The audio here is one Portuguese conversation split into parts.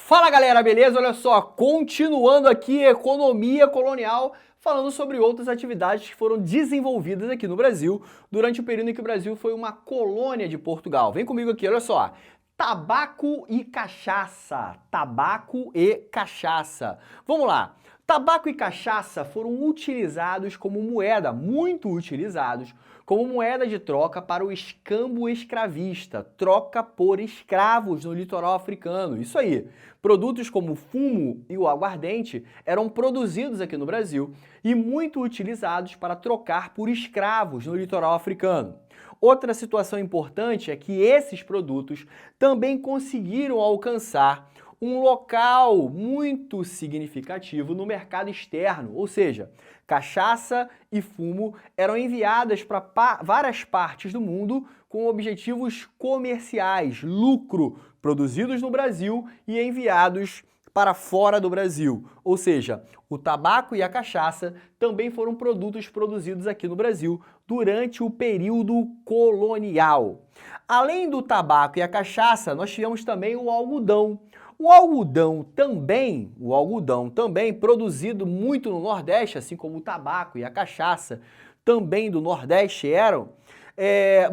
Fala galera, beleza? Olha só, continuando aqui economia colonial, falando sobre outras atividades que foram desenvolvidas aqui no Brasil durante o período em que o Brasil foi uma colônia de Portugal. Vem comigo aqui, olha só. Tabaco e cachaça. Tabaco e cachaça. Vamos lá. Tabaco e cachaça foram utilizados como moeda, muito utilizados, como moeda de troca para o escambo escravista, troca por escravos no litoral africano. Isso aí. Produtos como o fumo e o aguardente eram produzidos aqui no Brasil e muito utilizados para trocar por escravos no litoral africano. Outra situação importante é que esses produtos também conseguiram alcançar um local muito significativo no mercado externo, ou seja, cachaça e fumo eram enviadas para várias partes do mundo com objetivos comerciais, lucro, produzidos no Brasil e enviados para fora do Brasil. Ou seja, o tabaco e a cachaça também foram produtos produzidos aqui no Brasil durante o período colonial. Além do tabaco e a cachaça, nós tivemos também o algodão. O algodão também produzido muito no Nordeste, assim como o tabaco e a cachaça também do Nordeste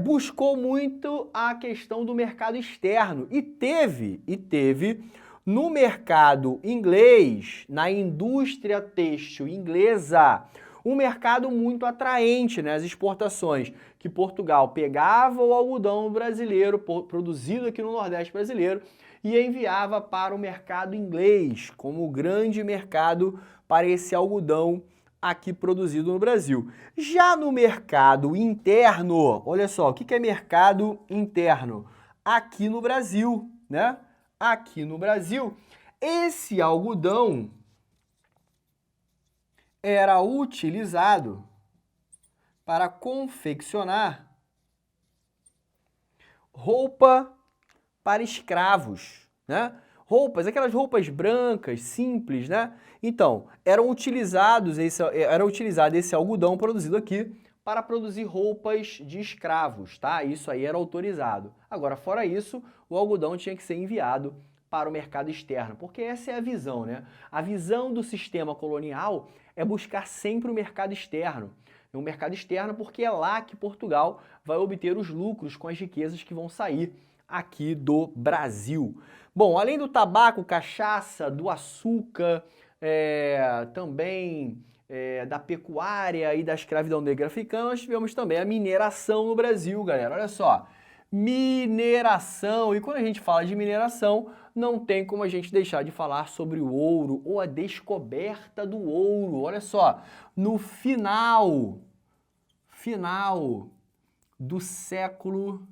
buscou muito a questão do mercado externo e teve no mercado inglês, na indústria têxtil inglesa, um mercado muito atraente, né? As exportações, que Portugal pegava o algodão brasileiro, produzido aqui no Nordeste brasileiro, e enviava para o mercado inglês, como grande mercado para esse algodão aqui produzido no Brasil. Já no mercado interno, olha só, o que é mercado interno? Aqui no Brasil, né? Aqui no Brasil, esse algodão era utilizado para confeccionar roupa para escravos, né? Aquelas roupas brancas, simples, né? Então, era utilizado esse algodão produzido aqui para produzir roupas de escravos, tá? Isso aí era autorizado. Agora, fora isso, o algodão tinha que ser enviado para o mercado externo, porque essa é a visão, né? A visão do sistema colonial é buscar sempre o mercado externo. O mercado externo porque é lá que Portugal vai obter os lucros com as riquezas que vão sair aqui do Brasil. Bom, além do tabaco, cachaça, do açúcar, também da pecuária e da escravidão negra africana, nós tivemos também a mineração no Brasil, galera. Olha só, mineração. E quando a gente fala de mineração, não tem como a gente deixar de falar sobre o ouro ou a descoberta do ouro. Olha só, no final do século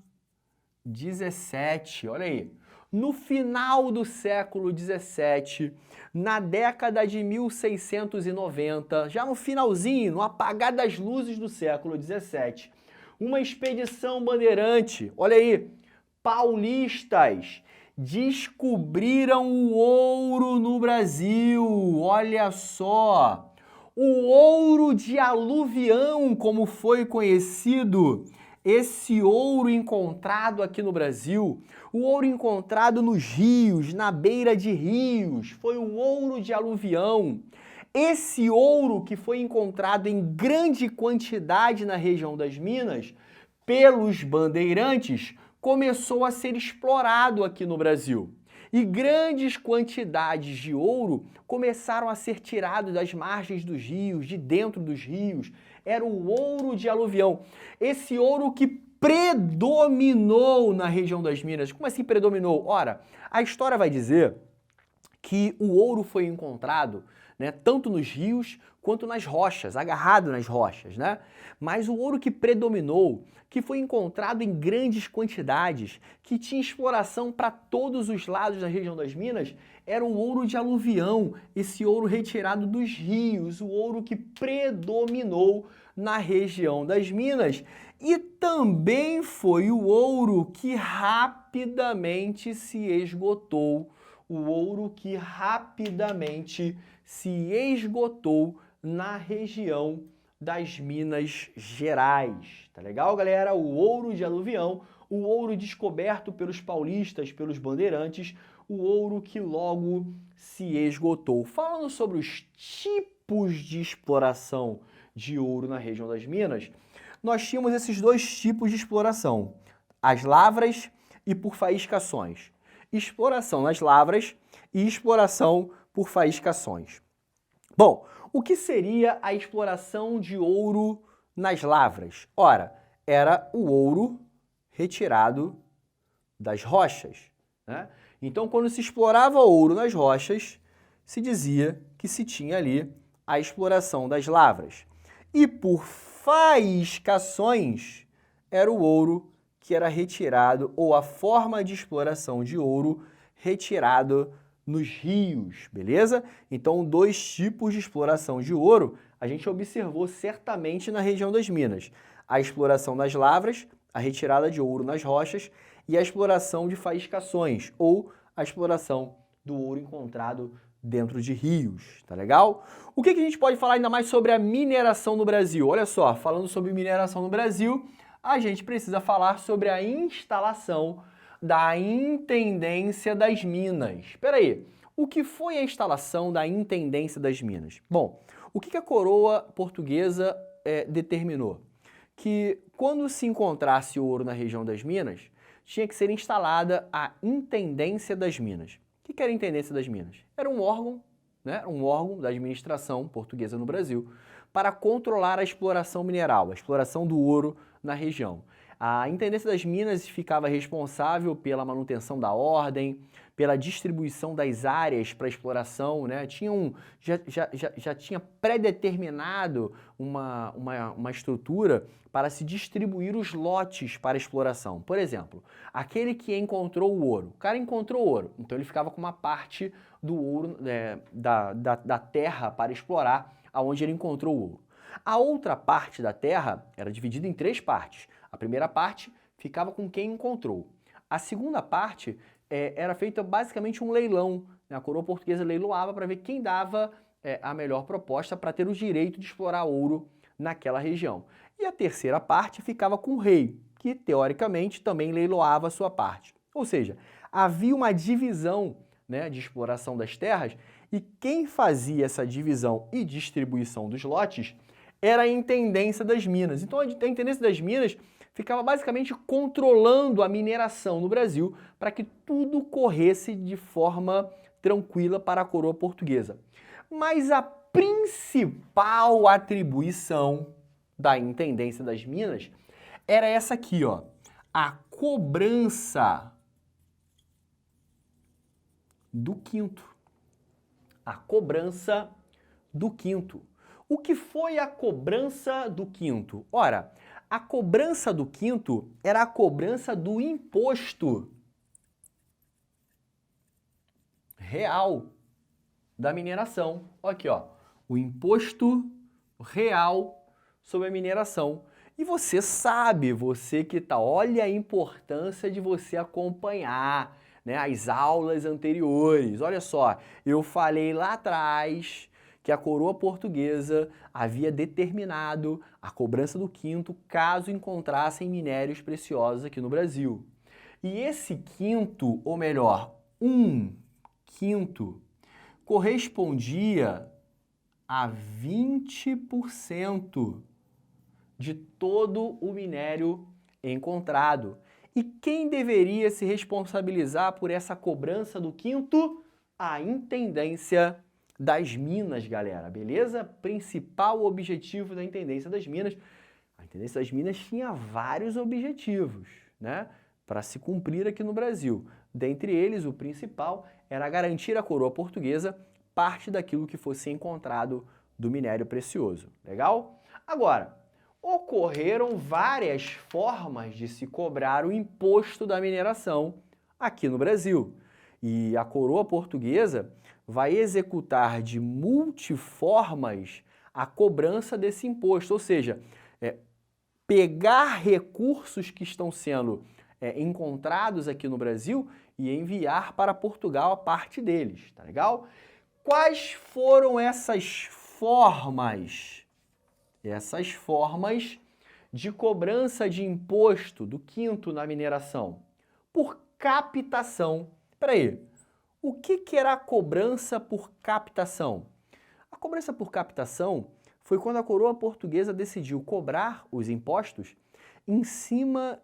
17, olha aí. No final do século 17, na década de 1690, já no finalzinho, no apagar das luzes do século 17, uma expedição bandeirante, olha aí, paulistas, descobriram o ouro no Brasil, olha só. O ouro de aluvião, como foi conhecido, esse ouro encontrado aqui no Brasil, o ouro encontrado nos rios, na beira de rios, foi o ouro de aluvião. Esse ouro que foi encontrado em grande quantidade na região das Minas, pelos bandeirantes, começou a ser explorado aqui no Brasil. E grandes quantidades de ouro começaram a ser tirados das margens dos rios, de dentro dos rios. Era o ouro de aluvião. Esse ouro que predominou na região das Minas. Como assim predominou? Ora, a história vai dizer que o ouro foi encontrado, né, tanto nos rios quanto nas rochas, agarrado nas rochas, né? Mas o ouro que predominou, que foi encontrado em grandes quantidades, que tinha exploração para todos os lados da região das Minas, era o ouro de aluvião, esse ouro retirado dos rios, o ouro que predominou na região das Minas. E também foi o ouro que rapidamente se esgotou, o ouro que rapidamente se esgotou na região das Minas Gerais. Tá legal, galera? O ouro de aluvião, o ouro descoberto pelos paulistas, pelos bandeirantes, o ouro que logo se esgotou. Falando sobre os tipos de exploração de ouro na região das Minas, nós tínhamos esses dois tipos de exploração, as lavras e por faiscações. Exploração nas lavras e exploração por faiscações. Bom, o que seria a exploração de ouro nas lavras? Ora, era o ouro retirado das rochas, né? Então, quando se explorava ouro nas rochas, se dizia que se tinha ali a exploração das lavras. E por faiscações, era o ouro que era retirado, ou a forma de exploração de ouro retirado nos rios, beleza? Então, dois tipos de exploração de ouro a gente observou certamente na região das Minas. A exploração das lavras, a retirada de ouro nas rochas, e a exploração de faiscações, ou a exploração do ouro encontrado dentro de rios, tá legal? O que a gente pode falar ainda mais sobre a mineração no Brasil? Olha só, falando sobre mineração no Brasil, a gente precisa falar sobre a instalação da Intendência das Minas. Espera aí, o que foi a instalação da Intendência das Minas? Bom, o que a coroa portuguesa determinou? Que quando se encontrasse ouro na região das Minas, tinha que ser instalada a Intendência das Minas. O que era a Intendência das Minas? Era um órgão, né, um órgão da administração portuguesa no Brasil para controlar a exploração mineral, a exploração do ouro na região. A Intendência das Minas ficava responsável pela manutenção da ordem, pela distribuição das áreas para exploração, né? Já tinha pré-determinado uma estrutura para se distribuir os lotes para exploração. Por exemplo, aquele que encontrou o ouro. O cara encontrou ouro, então ele ficava com uma parte do ouro da terra para explorar aonde ele encontrou o ouro. A outra parte da terra era dividida em três partes. A primeira parte ficava com quem encontrou. A segunda parte era feita basicamente um leilão. A coroa portuguesa leiloava para ver quem dava a melhor proposta para ter o direito de explorar ouro naquela região. E a terceira parte ficava com o rei, que teoricamente também leiloava a sua parte. Ou seja, havia uma divisão, né, de exploração das terras, e quem fazia essa divisão e distribuição dos lotes era a Intendência das Minas. Então a Intendência das Minas ficava basicamente controlando a mineração no Brasil para que tudo corresse de forma tranquila para a coroa portuguesa. Mas a principal atribuição da Intendência das Minas era essa aqui, ó, a cobrança do quinto. A cobrança do quinto. O que foi a cobrança do quinto? Ora, a cobrança do quinto era a cobrança do imposto real da mineração. Aqui, ó, o imposto real sobre a mineração. E você sabe, você que tá, olha a importância de você acompanhar, né, as aulas anteriores. Olha só, eu falei lá atrás que a coroa portuguesa havia determinado a cobrança do quinto caso encontrassem minérios preciosos aqui no Brasil. E esse quinto, ou melhor, um quinto, correspondia a 20% de todo o minério encontrado. E quem deveria se responsabilizar por essa cobrança do quinto? A Intendência das Minas, galera, beleza? Principal objetivo da Intendência das Minas. A Intendência das Minas tinha vários objetivos, né, para se cumprir aqui no Brasil. Dentre eles, o principal era garantir à coroa portuguesa parte daquilo que fosse encontrado do minério precioso. Legal? Agora, ocorreram várias formas de se cobrar o imposto da mineração aqui no Brasil. E a coroa portuguesa vai executar de multiformas a cobrança desse imposto, ou seja, pegar recursos que estão sendo encontrados aqui no Brasil e enviar para Portugal a parte deles, tá legal? Quais foram essas formas? Essas formas de cobrança de imposto do quinto na mineração? Por captação. Espera aí, o que era a cobrança por captação? A cobrança por captação foi quando a coroa portuguesa decidiu cobrar os impostos em cima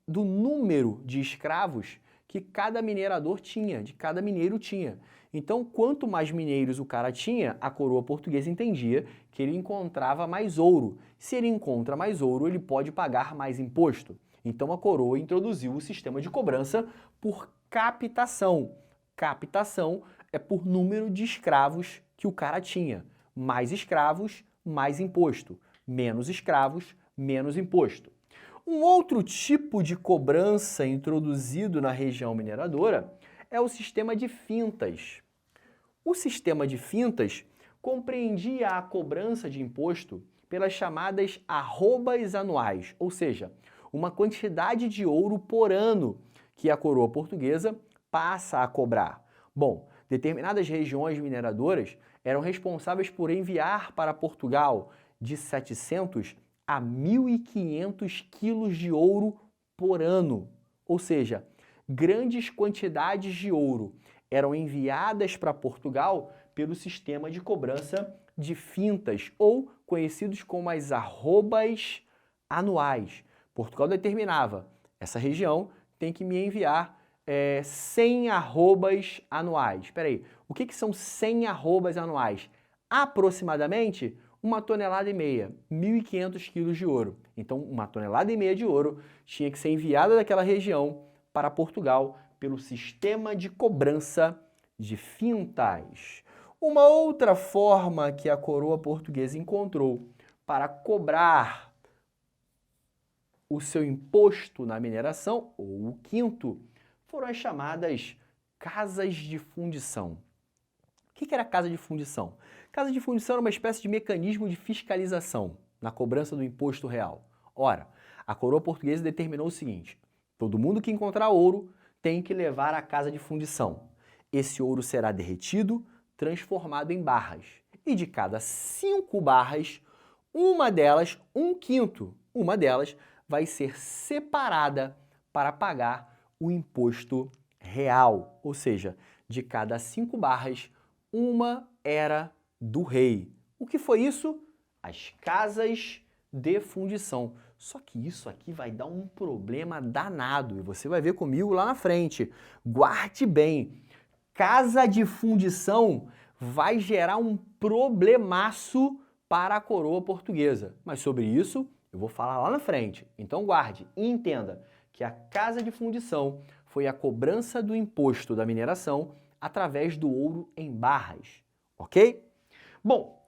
do número de escravos que cada minerador tinha, de cada mineiro tinha. Então, quanto mais mineiros o cara tinha, a coroa portuguesa entendia que ele encontrava mais ouro. Se ele encontra mais ouro, ele pode pagar mais imposto. Então, a coroa introduziu o sistema de cobrança por captação. Captação é por número de escravos que o cara tinha. Mais escravos, mais imposto. Menos escravos, menos imposto. Um outro tipo de cobrança introduzido na região mineradora é o sistema de fintas. O sistema de fintas compreendia a cobrança de imposto pelas chamadas arrobas anuais, ou seja, uma quantidade de ouro por ano que a coroa portuguesa passa a cobrar. Bom, determinadas regiões mineradoras eram responsáveis por enviar para Portugal de 700 a 1.500 quilos de ouro por ano, ou seja, grandes quantidades de ouro eram enviadas para Portugal pelo sistema de cobrança de fintas, ou conhecidos como as arrobas anuais. Portugal determinava, essa região tem que me enviar 100 arrobas anuais. Espera aí, o que são 100 arrobas anuais? Aproximadamente 1,5 tonelada, 1.500 quilos de ouro. Então, 1,5 tonelada de ouro tinha que ser enviada daquela região para Portugal pelo sistema de cobrança de fintas. Uma outra forma que a coroa portuguesa encontrou para cobrar o seu imposto na mineração, ou o quinto, foram as chamadas casas de fundição. O que era casa de fundição? Casa de fundição era uma espécie de mecanismo de fiscalização na cobrança do imposto real. Ora, a coroa portuguesa determinou o seguinte: todo mundo que encontrar ouro tem que levar à casa de fundição. Esse ouro será derretido, transformado em barras. E de cada 5 barras, uma delas, 1/5, uma delas vai ser separada para pagar o imposto real. Ou seja, de cada 5 barras, uma era do rei. O que foi isso? As casas de fundição. Só que isso aqui vai dar um problema danado e você vai ver comigo lá na frente. Guarde bem, casa de fundição vai gerar um problemaço para a coroa portuguesa. Mas sobre isso eu vou falar lá na frente. Então guarde e entenda que a casa de fundição foi a cobrança do imposto da mineração através do ouro em barras, ok? Bom,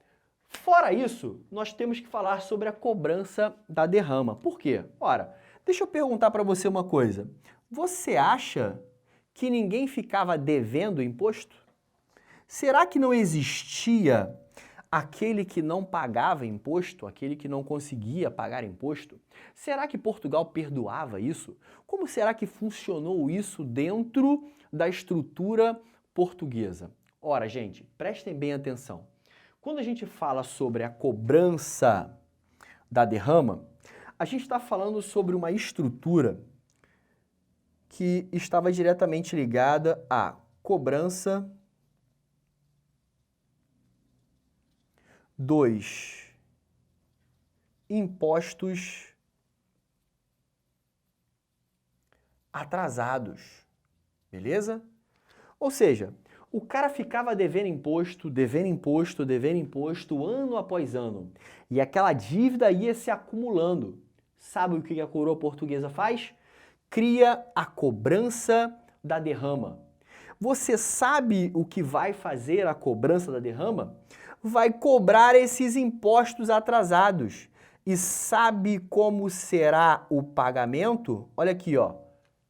fora isso, nós temos que falar sobre a cobrança da derrama. Por quê? Ora, deixa eu perguntar para você uma coisa. Você acha que ninguém ficava devendo imposto? Será que não existia aquele que não pagava imposto, aquele que não conseguia pagar imposto? Será que Portugal perdoava isso? Como será que funcionou isso dentro da estrutura portuguesa? Ora, gente, prestem bem atenção. Quando a gente fala sobre a cobrança da derrama, a gente está falando sobre uma estrutura que estava diretamente ligada à cobrança dos impostos atrasados, beleza? Ou seja, o cara ficava devendo imposto, ano após ano. E aquela dívida ia se acumulando. Sabe o que a coroa portuguesa faz? Cria a cobrança da derrama. Você sabe o que vai fazer a cobrança da derrama? Vai cobrar esses impostos atrasados. E sabe como será o pagamento? Olha aqui, ó,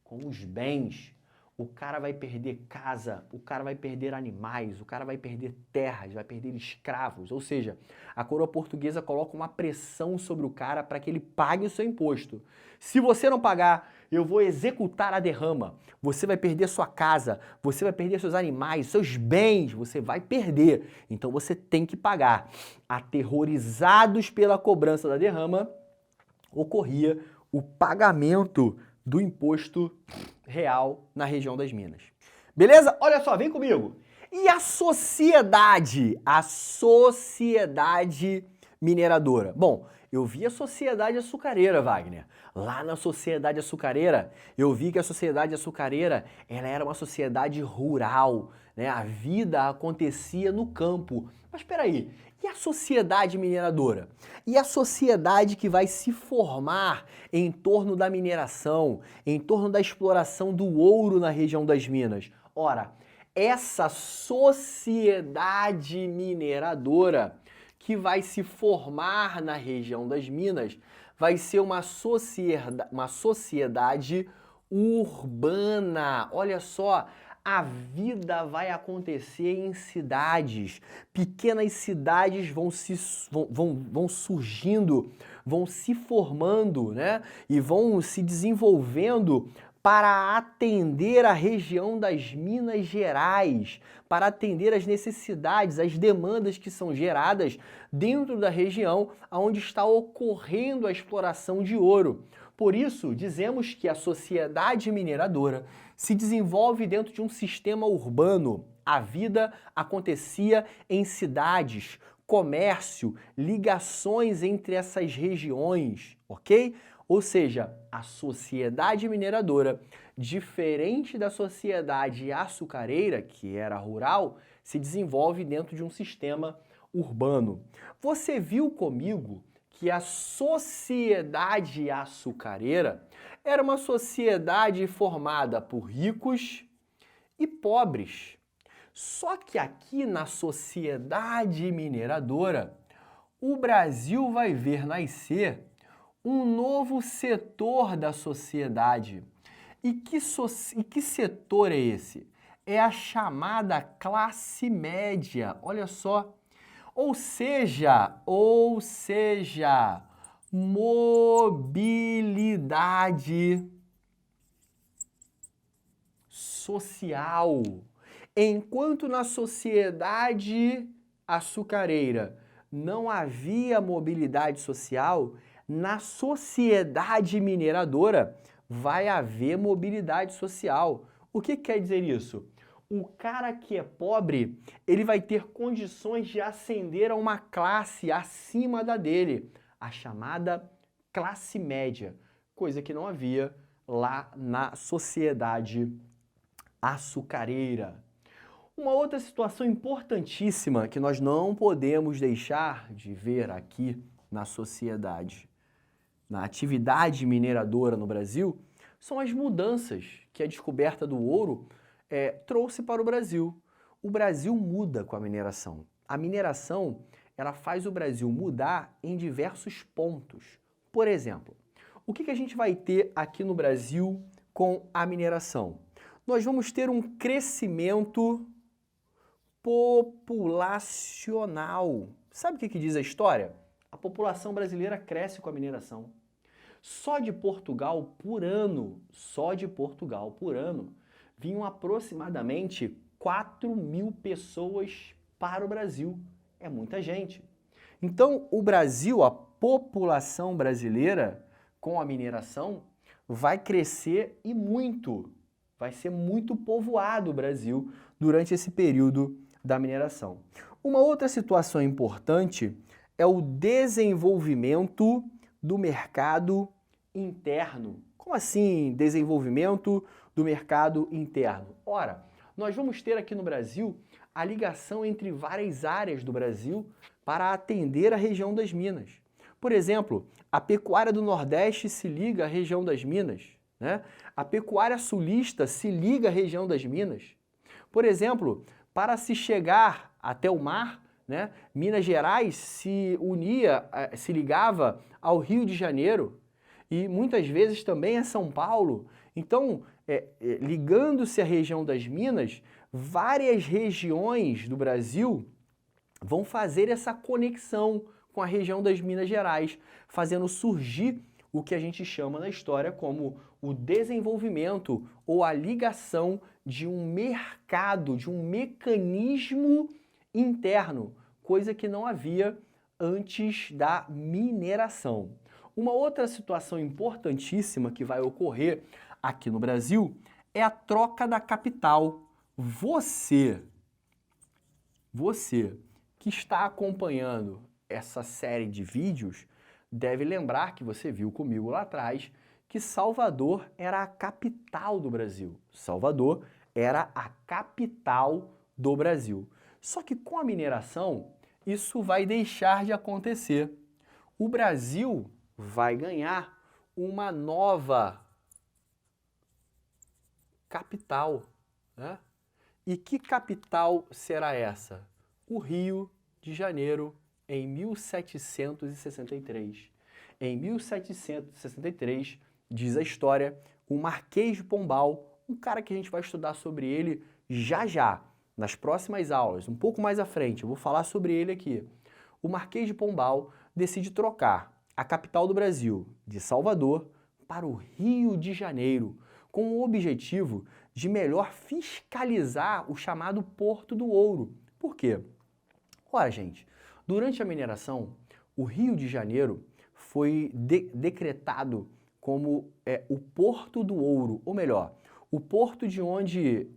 com os bens. O cara vai perder casa, o cara vai perder animais, o cara vai perder terras, vai perder escravos. Ou seja, a coroa portuguesa coloca uma pressão sobre o cara para que ele pague o seu imposto. Se você não pagar, eu vou executar a derrama. Você vai perder sua casa, você vai perder seus animais, seus bens, você vai perder. Então você tem que pagar. Aterrorizados pela cobrança da derrama, ocorria o pagamento do imposto real na região das minas. Beleza? Olha só, vem comigo. E a sociedade? A sociedade mineradora. Bom, eu vi a sociedade açucareira, Wagner. Lá na sociedade açucareira, eu vi que a sociedade açucareira, ela era uma sociedade rural, né? A vida acontecia no campo. Mas espera aí, e a sociedade mineradora? E a sociedade que vai se formar em torno da mineração, em torno da exploração do ouro na região das minas? Ora, essa sociedade mineradora que vai se formar na região das minas vai ser uma sociedade urbana. Olha só, a vida vai acontecer em cidades. Pequenas cidades vão surgindo, vão se formando, né? E vão se desenvolvendo para atender a região das Minas Gerais, para atender as necessidades, as demandas que são geradas dentro da região onde está ocorrendo a exploração de ouro. Por isso, dizemos que a sociedade mineradora se desenvolve dentro de um sistema urbano. A vida acontecia em cidades, comércio, ligações entre essas regiões, ok? Ou seja, a sociedade mineradora, diferente da sociedade açucareira, que era rural, se desenvolve dentro de um sistema urbano. Você viu comigo que a sociedade açucareira era uma sociedade formada por ricos e pobres. Só que aqui na sociedade mineradora, o Brasil vai ver nascer um novo setor da sociedade. E que setor é esse? É a chamada classe média. Olha só. Ou seja, mobilidade social. Enquanto na sociedade açucareira não havia mobilidade social, na sociedade mineradora vai haver mobilidade social. O que quer dizer isso? O cara que é pobre, ele vai ter condições de ascender a uma classe acima da dele, a chamada classe média, coisa que não havia lá na sociedade açucareira. Uma outra situação importantíssima que nós não podemos deixar de ver aqui na sociedade, na atividade mineradora no Brasil, são as mudanças que a descoberta do ouro trouxe para o Brasil. O Brasil muda com a mineração. A mineração, ela faz o Brasil mudar em diversos pontos. Por exemplo, o que a gente vai ter aqui no Brasil com a mineração? Nós vamos ter um crescimento populacional. Sabe o que diz a história? A população brasileira cresce com a mineração. Só de Portugal por ano, vinham aproximadamente 4.000 pessoas para o Brasil. É muita gente. Então, o Brasil, a população brasileira, com a mineração, vai crescer e muito. Vai ser muito povoado o Brasil durante esse período da mineração. Uma outra situação importante é o desenvolvimento do mercado interno. Como assim desenvolvimento do mercado interno? Ora, nós vamos ter aqui no Brasil a ligação entre várias áreas do Brasil para atender a região das minas. Por exemplo, a pecuária do Nordeste se liga à região das minas, né? A pecuária sulista se liga à região das minas. Por exemplo, para se chegar até o mar, né, Minas Gerais se ligava ao Rio de Janeiro e muitas vezes também a São Paulo. Então, ligando-se à região das minas, várias regiões do Brasil vão fazer essa conexão com a região das Minas Gerais, fazendo surgir o que a gente chama na história como o desenvolvimento ou a ligação de um mercado, de um mecanismo interno, coisa que não havia antes da mineração. Uma outra situação importantíssima que vai ocorrer aqui no Brasil é a troca da capital. Você que está acompanhando essa série de vídeos deve lembrar que você viu comigo lá atrás que Salvador era a capital do Brasil. Salvador era a capital do Brasil. Só que com a mineração, isso vai deixar de acontecer. O Brasil vai ganhar uma nova capital, né? E que capital será essa? O Rio de Janeiro, em 1763. Em 1763, diz a história, o Marquês de Pombal, um cara que a gente vai estudar sobre ele já, nas próximas aulas, um pouco mais à frente, eu vou falar sobre ele aqui. O Marquês de Pombal decide trocar a capital do Brasil, de Salvador, para o Rio de Janeiro, com o objetivo de melhor fiscalizar o chamado Porto do Ouro. Por quê? Ora, gente, durante a mineração, o Rio de Janeiro foi decretado como o Porto do Ouro, ou melhor, o porto de onde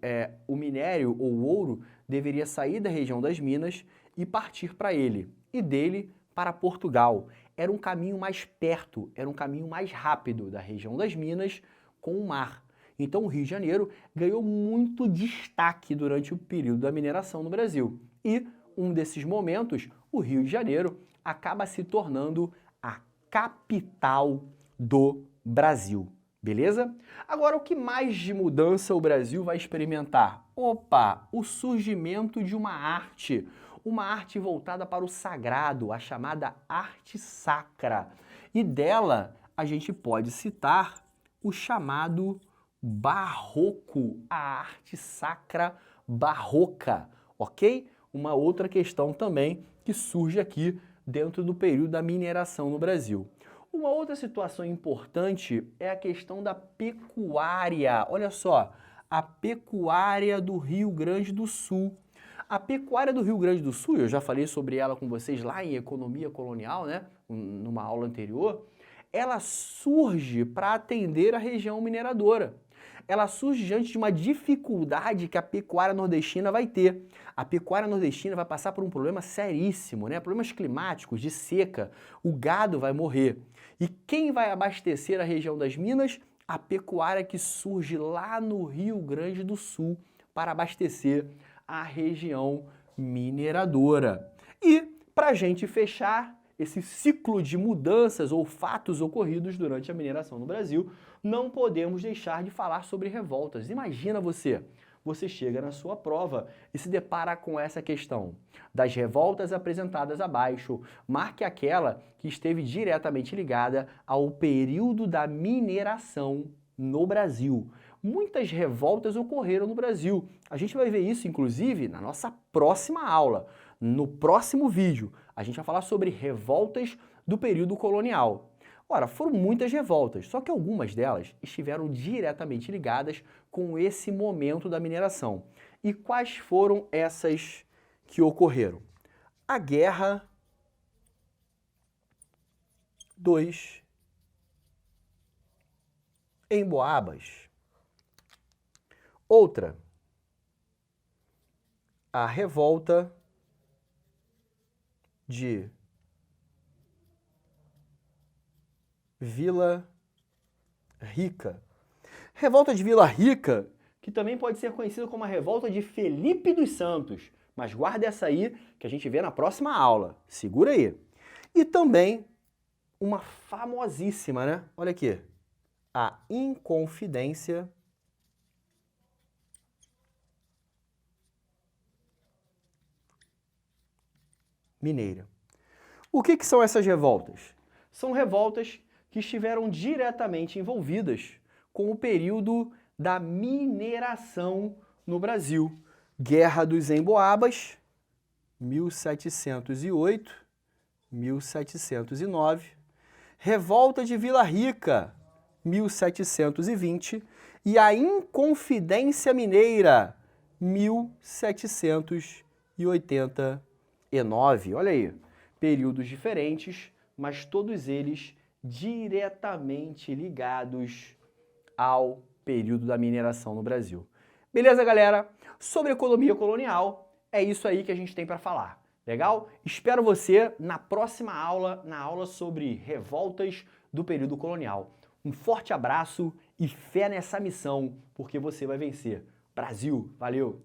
o minério ou o ouro deveria sair da região das Minas e partir para ele, e dele para Portugal. Era um caminho mais perto, era um caminho mais rápido da região das Minas com o mar. Então o Rio de Janeiro ganhou muito destaque durante o período da mineração no Brasil. E um desses momentos, o Rio de Janeiro acaba se tornando a capital do Brasil. Beleza? Agora, o que mais de mudança o Brasil vai experimentar? Opa, o surgimento de uma arte voltada para o sagrado, a chamada arte sacra. E dela a gente pode citar o chamado barroco, a arte sacra barroca, ok? Uma outra questão também que surge aqui dentro do período da mineração no Brasil. Uma outra situação importante é a questão da pecuária. Olha só, a pecuária do Rio Grande do Sul. A pecuária do Rio Grande do Sul, eu já falei sobre ela com vocês lá em Economia Colonial, né, numa aula anterior, ela surge para atender a região mineradora. Ela surge diante de uma dificuldade que a pecuária nordestina vai ter. A pecuária nordestina vai passar por um problema seríssimo, né? Problemas climáticos, de seca, o gado vai morrer. E quem vai abastecer a região das Minas? A pecuária que surge lá no Rio Grande do Sul para abastecer a região mineradora. E, para a gente fechar esse ciclo de mudanças ou fatos ocorridos durante a mineração no Brasil, não podemos deixar de falar sobre revoltas. Imagina você chega na sua prova e se depara com essa questão. Das revoltas apresentadas abaixo, marque aquela que esteve diretamente ligada ao período da mineração no Brasil. Muitas revoltas ocorreram no Brasil. A gente vai ver isso, inclusive, na nossa próxima aula. No próximo vídeo, a gente vai falar sobre revoltas do período colonial. Ora, foram muitas revoltas, só que algumas delas estiveram diretamente ligadas com esse momento da mineração. E quais foram essas que ocorreram? A Guerra dos Emboabas. Outra, a Revolta de Vila Rica. Revolta de Vila Rica, que também pode ser conhecida como a Revolta de Felipe dos Santos. Mas guarda essa aí, que a gente vê na próxima aula. Segura aí. E também uma famosíssima, né? Olha aqui. A Inconfidência Mineira. O que são essas revoltas? São revoltas que estiveram diretamente envolvidas com o período da mineração no Brasil. Guerra dos Emboabas, 1708, 1709. Revolta de Vila Rica, 1720. E a Inconfidência Mineira, 1789. Olha aí, períodos diferentes, mas todos eles diretamente ligados ao período da mineração no Brasil. Beleza, galera? Sobre economia colonial, é isso aí que a gente tem para falar. Legal? Espero você na próxima aula, na aula sobre revoltas do período colonial. Um forte abraço e fé nessa missão, porque você vai vencer. Brasil, valeu!